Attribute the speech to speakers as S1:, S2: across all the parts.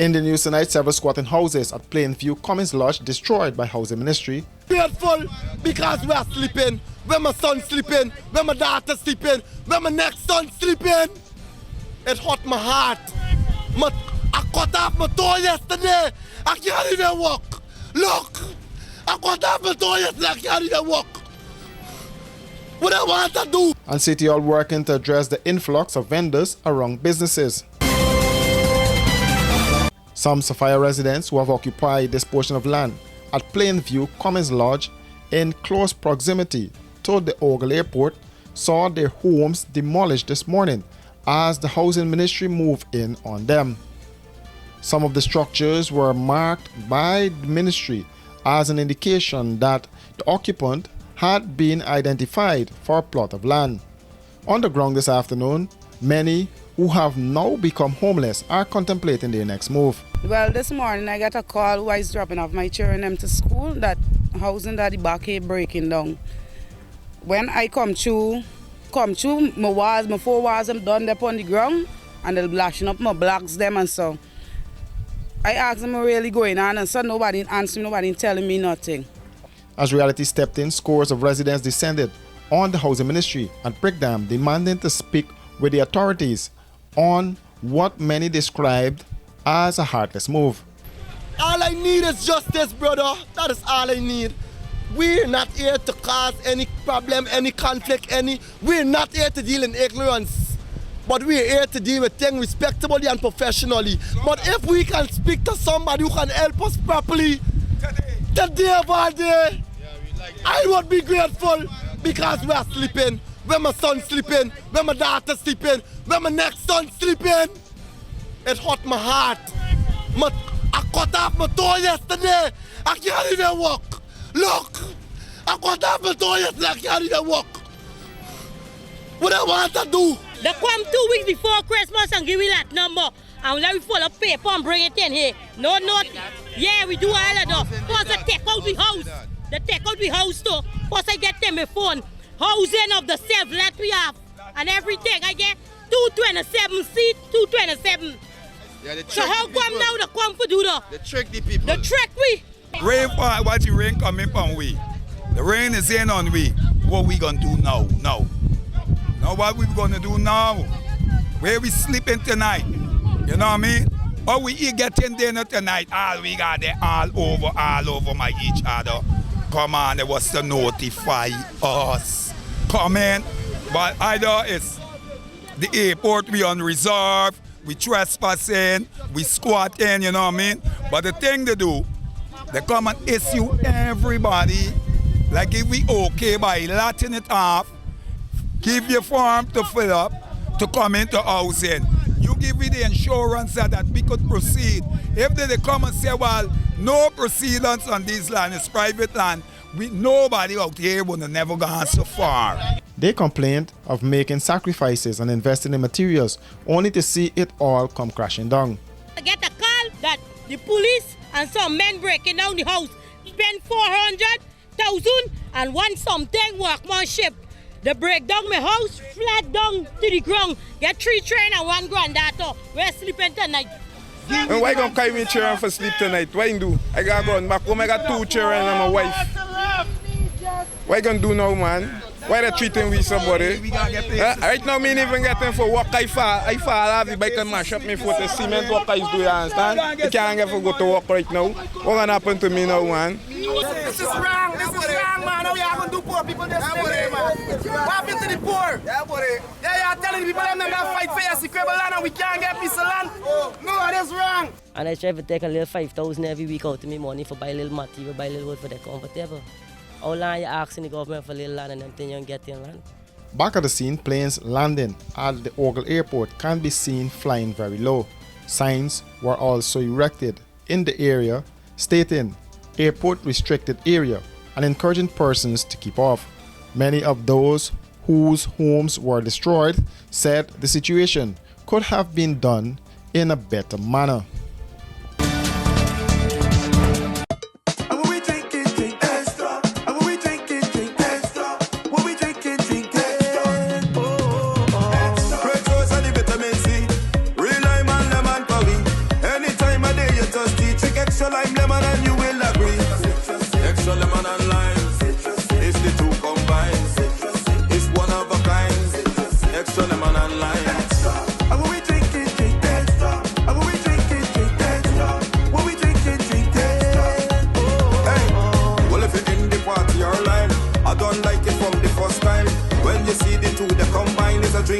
S1: In the news tonight, several squatting houses at Plainview Commons Lodge destroyed by Housing Ministry.
S2: Grateful because we are sleeping, when my son sleeping, when my daughter sleeping, when my next son sleeping. It hurt my heart. I cut off my toe yesterday. I can't even walk. Look, I cut off my toe yesterday. I can't even walk. What I want to do?
S1: And City Hall working to address the influx of vendors around businesses. Some Sophia residents who have occupied this portion of land at Plainview Commons Lodge in close proximity to the Ogle Airport saw their homes demolished this morning as the Housing Ministry moved in on them. Some of the structures were marked by the ministry as an indication that the occupant had been identified for a plot of land. On the ground this afternoon, many who have now become homeless are contemplating their next move.
S3: Well, this morning I got a call who is dropping off my children them to school that housing that the back is breaking down. When I come through, my 4 walls I'm done up on the ground and they're blashing up my blocks them and so. I asked them what really going on and so nobody answering, nobody telling me nothing.
S1: As reality stepped in, scores of residents descended on the Housing Ministry at Brickdam demanding to speak with the authorities on what many described as a heartless move.
S2: All I need is justice, brother. That is all I need. We're not here to cause any problem, any conflict, we're not here to deal in ignorance. But we're here to deal with things respectably and professionally. But if we can speak to somebody who can help us properly, today of all day, I would be grateful because we are sleeping. When my son sleeping, when my daughter sleeping, when my next son sleeping. It hurt my heart. I cut off my toe yesterday. I can't even walk. Look, I cut off my toe yesterday. I can't even walk. What I want to do?
S4: They come 2 weeks before Christmas and give me that number. And let me full of paper and bring it in here. No, yeah, we do all of that. First I take out the house. They take out the house too. First I get them a phone. Housing of the self let we have. And everything. I get 227 seats, 227.
S5: Yeah,
S4: so how come now they come for do that?
S5: They trick the people.
S4: They trick we.
S6: Rain fall, watch the rain coming from we. The rain is in on we. What we gonna do now? Now what we gonna do now? Where we sleeping tonight? You know what I mean? Or we getting dinner tonight? All we got there all over my each other. Come on, they was to notify us. Come in. But either it's the airport, we on reserve, we trespassing, we squatting, you know what I mean? But the thing they do, they come and issue everybody, like if we okay by letting it off, give you form to fill up, to come into housing. You give me the insurance that we could proceed. If they come and say, well, no proceedings on this land, it's private land, nobody out here would have never gone so far.
S1: They complained of making sacrifices and investing in materials only to see it all come crashing down.
S4: I get a call that the police and some men breaking down the house spend 400,000 and want something workmanship. They break down my house, flat down to the ground, get 3 children and 1 granddaughter. We're sleeping tonight.
S7: And why gonna carry me children for sleep tonight? What you do? I gotta go back home, I got 2 children and my wife. What you gonna do now, man? Why they treating we somebody? Right now, me even getting for work. I fall off the bike and mash up me foot. The cement work I do, you understand? I can't get for go to work right now. What gonna happen to me now, man?
S2: This is wrong, man. How you gonna do poor people this way, man? What happened to the poor? They are telling the people them not gonna fight for your secret land and we can't get piece of land. No, that's wrong.
S8: And I try to take a little 5,000 every week out of me money for buy a little material, buy a little wood for the comfortable. How long you asking the government for a little land and them thing you get in land?
S1: Back at the scene, planes landing at the Ogle Airport can be seen flying very low. Signs were also erected in the area stating airport restricted area and encouraging persons to keep off. Many of those whose homes were destroyed said the situation could have been done in a better manner.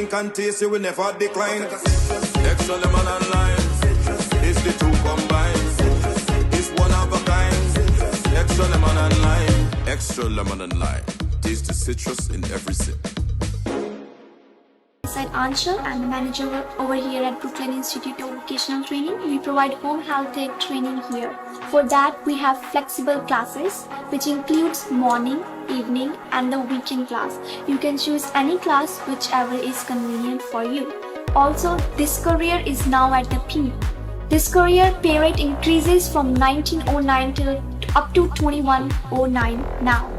S5: drink and taste, you will never decline. Extra lemon and lime, it's the two combined. It's one of a kind. Extra lemon and lime, extra lemon and lime. Taste the citrus in every sip.
S9: I'm Anshul. I'm the manager over here at Brooklyn Institute of Vocational Training. We provide home health aid training here. For that, we have flexible classes, which includes morning, evening, and the weekend class. You can choose any class, whichever is convenient for you. Also, this career is now at the peak. This career pay rate increases from 1909 till up to 2109 now.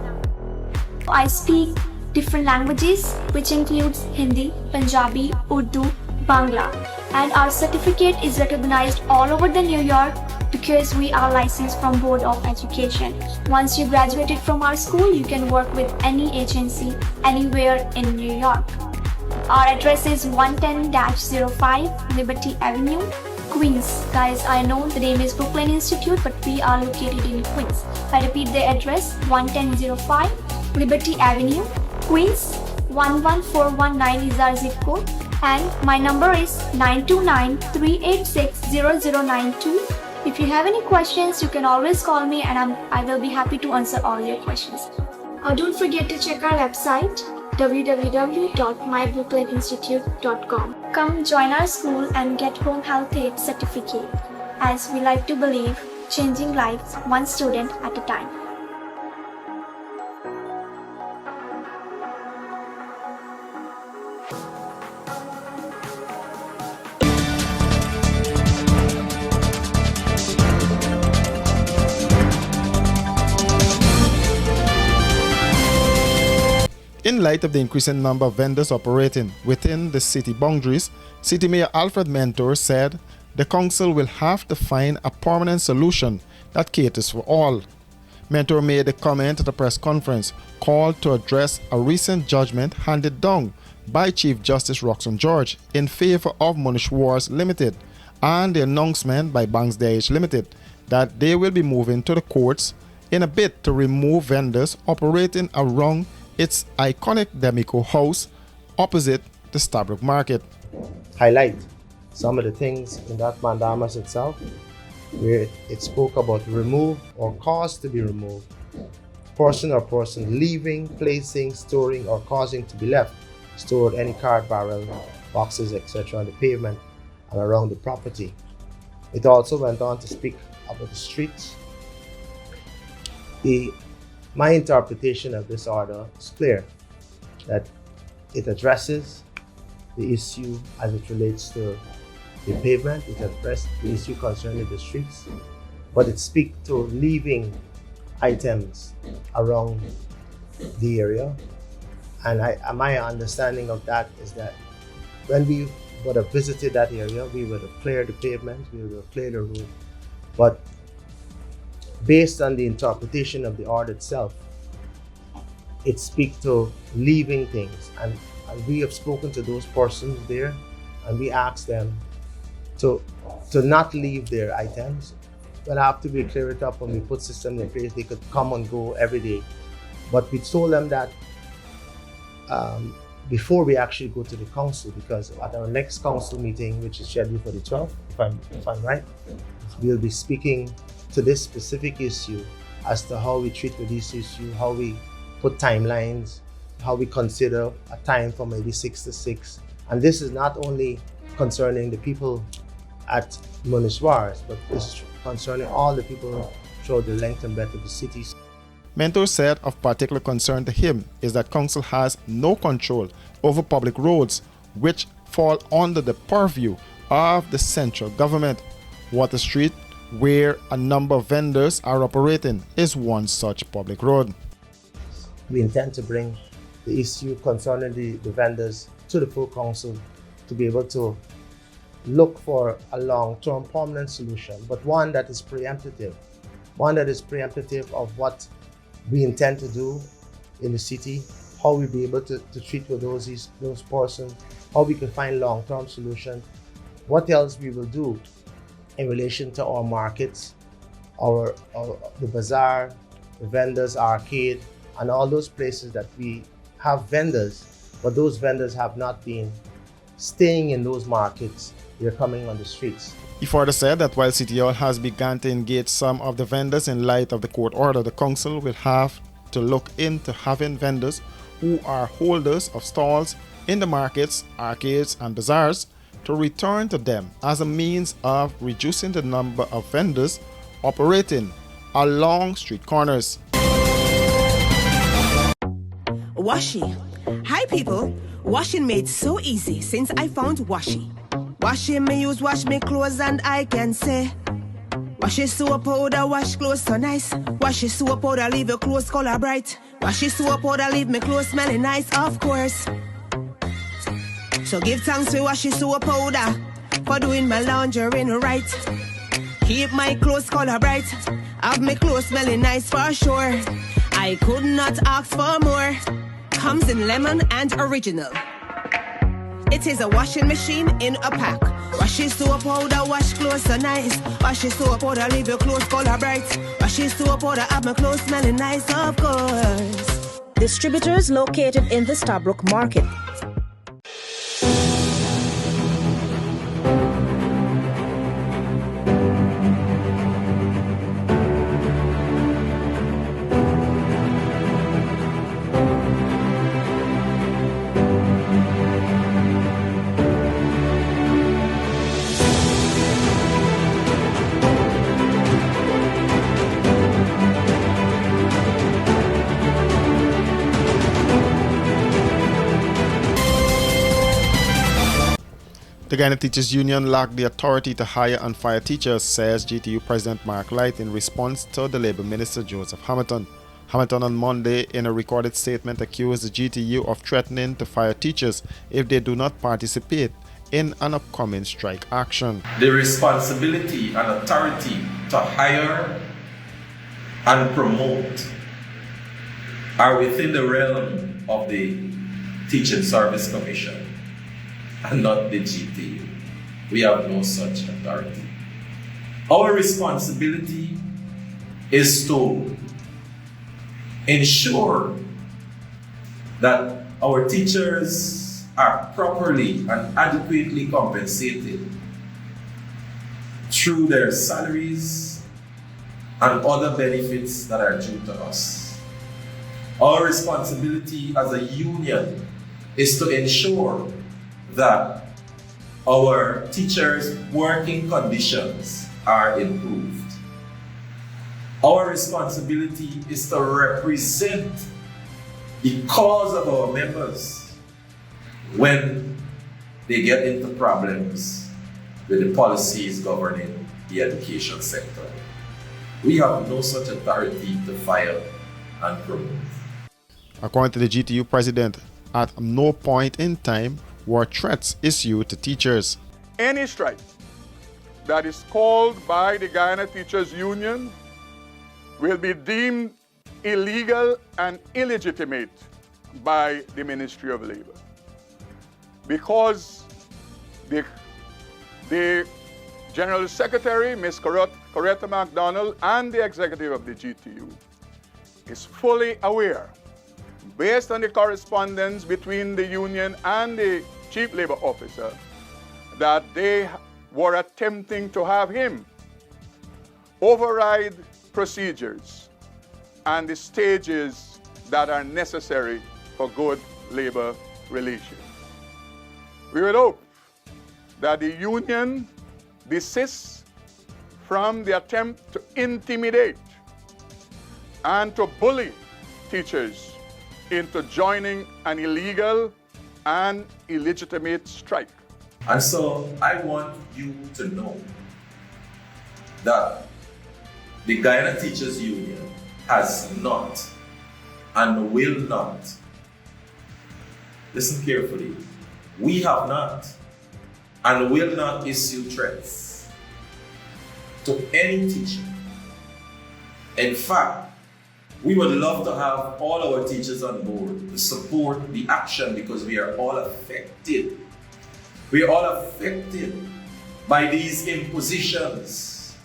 S9: I speak different languages, which includes Hindi, Punjabi, Urdu, Bangla. And our certificate is recognized all over the New York because we are licensed from Board of Education. Once you graduated from our school, you can work with any agency anywhere in New York. Our address is 110-05 Liberty Avenue, Queens. Guys, I know the name is Brooklyn Institute, but we are located in Queens. I repeat the address, 110-05 Liberty Avenue, Queens. 11419 is our zip code, and my number is 929-386-0092. If you have any questions, you can always call me, and I will be happy to answer all your questions. Don't forget to check our website, www.myBrooklyninstitute.com. Come join our school and get home health aid certificate, as we like to believe changing lives one student at a time.
S1: In light of the increasing number of vendors operating within the city boundaries, City Mayor Alfred Mentor said the council will have to find a permanent solution that caters for all. Mentor made a comment at a press conference called to address a recent judgment handed down by Chief Justice Roxanne George in favor of Munish Wars Limited and the announcement by Banks DH Limited that they will be moving to the courts in a bid to remove vendors operating around its iconic Demico house opposite the Stabrook Market.
S10: Highlight some of the things in that mandamus itself where it spoke about remove or cause to be removed, person or person leaving, placing, storing, or causing to be left, stored any card, barrel, boxes, etc. on the pavement and around the property. It also went on to speak about the streets. My interpretation of this order is clear, that it addresses the issue as it relates to the pavement, it addresses the issue concerning the streets, but it speaks to leaving items around the area. And my understanding of that is that when we would have visited that area, we would have cleared the pavement, we would have cleared the road, but based on the interpretation of the order itself, it speaks to leaving things. And we have spoken to those persons there, and we asked them to not leave their items. But after we clear it up and we put systems in place, they could come and go every day. But we told them that before we actually go to the council, because at our next council meeting, which is scheduled for the 12th, if I'm right, we'll be speaking to this specific issue as to how we treat with this issue, how we put timelines, how we consider a time from maybe 6 to 6. And this is not only concerning the people at Munish Wars, but this is concerning all the people throughout the length and breadth of the cities.
S1: Mentor said of particular concern to him is that council has no control over public roads, which fall under the purview of the central government. Water Street, where a number of vendors are operating, is one such public road.
S10: We intend to bring the issue concerning the vendors to the full council to be able to look for a long-term permanent solution, but one that is preemptive of what we intend to do in the city, how we be able to treat with those persons, how we can find long-term solutions, what else we will do in relation to our markets, the bazaar, the vendors, arcade, and all those places that we have vendors, but those vendors have not been staying in those markets, they're coming on the streets.
S1: He further said that while City Hall has begun to engage some of the vendors in light of the court order, the council will have to look into having vendors who are holders of stalls in the markets, arcades and bazaars to return to them as a means of reducing the number of vendors operating along street corners.
S11: Washi. Hi people. Washing made so easy since I found Washi. Washing me use wash me clothes and I can say Washi soap powder wash clothes so nice. Washi soap powder leave your clothes color bright. Washi soap powder leave me clothes smelling nice, of course. So give thanks to Washi soap powder for doing my laundry right. Keep my clothes color bright. Have my clothes smelling nice for sure. I could not ask for more. Comes in lemon and original. It is a washing machine in a pack. Washi soap powder wash clothes so nice. Washi soap powder leave your clothes color bright. Washi soap powder have my clothes smelling nice, of course.
S12: Distributors located in the Stabrook Market.
S1: The Guyana Teachers Union lacked the authority to hire and fire teachers, says GTU President Mark Light in response to the Labour Minister Joseph Hamilton. Hamilton on Monday in a recorded statement accused the GTU of threatening to fire teachers if they do not participate in an upcoming strike action.
S13: The responsibility and authority to hire and promote are within the realm of the Teaching Service Commission and not the GTU. We have no such authority. Our responsibility is to ensure that our teachers are properly and adequately compensated through their salaries and other benefits that are due to us. Our responsibility as a union is to ensure that our teachers' working conditions are improved. Our responsibility is to represent the cause of our members when they get into problems with the policies governing the education sector. We have no such authority to fire and promote.
S1: According to the GTU president, at no point in time were threats issued to teachers.
S14: Any strike that is called by the Guyana Teachers Union will be deemed illegal and illegitimate by the Ministry of Labor, because the General Secretary, Ms. Coretta MacDonald, and the executive of the GTU is fully aware, based on the correspondence between the union and the Chief Labor Officer, that they were attempting to have him override procedures and the stages that are necessary for good labor relations. We would hope that the union desists from the attempt to intimidate and to bully teachers into joining an illegal and illegitimate strike.
S13: And so I want you to know that the Guyana Teachers Union has not and will not, listen carefully, we have not and will not issue threats to any teacher. In fact, we would love to have all our teachers on board to support the action, because we are all affected. We are all affected by these impositions.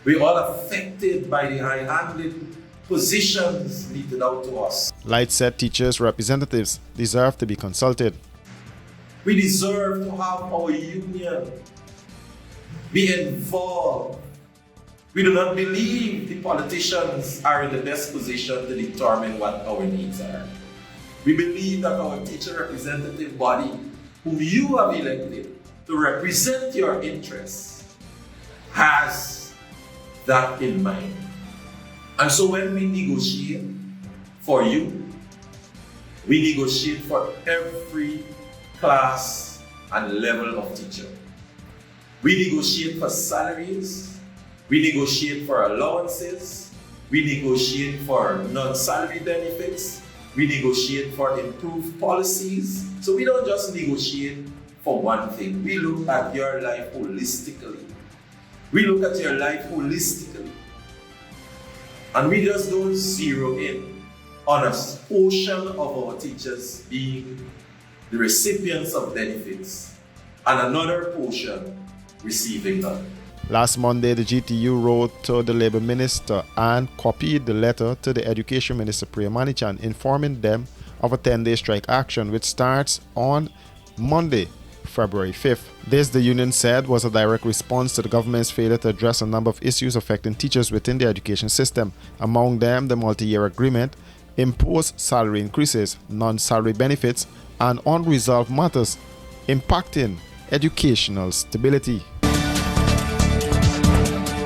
S13: We are all affected by the high-handed positions meted out to us.
S1: Light said teachers' representatives deserve to be consulted.
S13: We deserve to have our union be involved. We do not believe the politicians are in the best position to determine what our needs are. We believe that our teacher representative body, whom you have elected to represent your interests, has that in mind. And so when we negotiate for you, we negotiate for every class and level of teacher. We negotiate for salaries, we negotiate for allowances, we negotiate for non-salary benefits, we negotiate for improved policies. So we don't just negotiate for one thing. We look at your life holistically. We look at your life holistically. And we just don't zero in on a portion of our teachers being the recipients of benefits and another portion receiving none.
S1: Last Monday, the GTU wrote to the Labour Minister and copied the letter to the Education Minister Priya Manichan, informing them of a 10-day strike action which starts on Monday, February 5th. This, the union said, was a direct response to the government's failure to address a number of issues affecting teachers within the education system. Among them, the multi-year agreement, imposed salary increases, non-salary benefits, and unresolved matters impacting educational stability.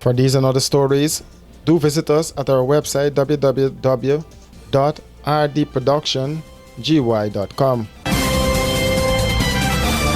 S1: For these and other stories, do visit us at our website www.rdproductiongy.com.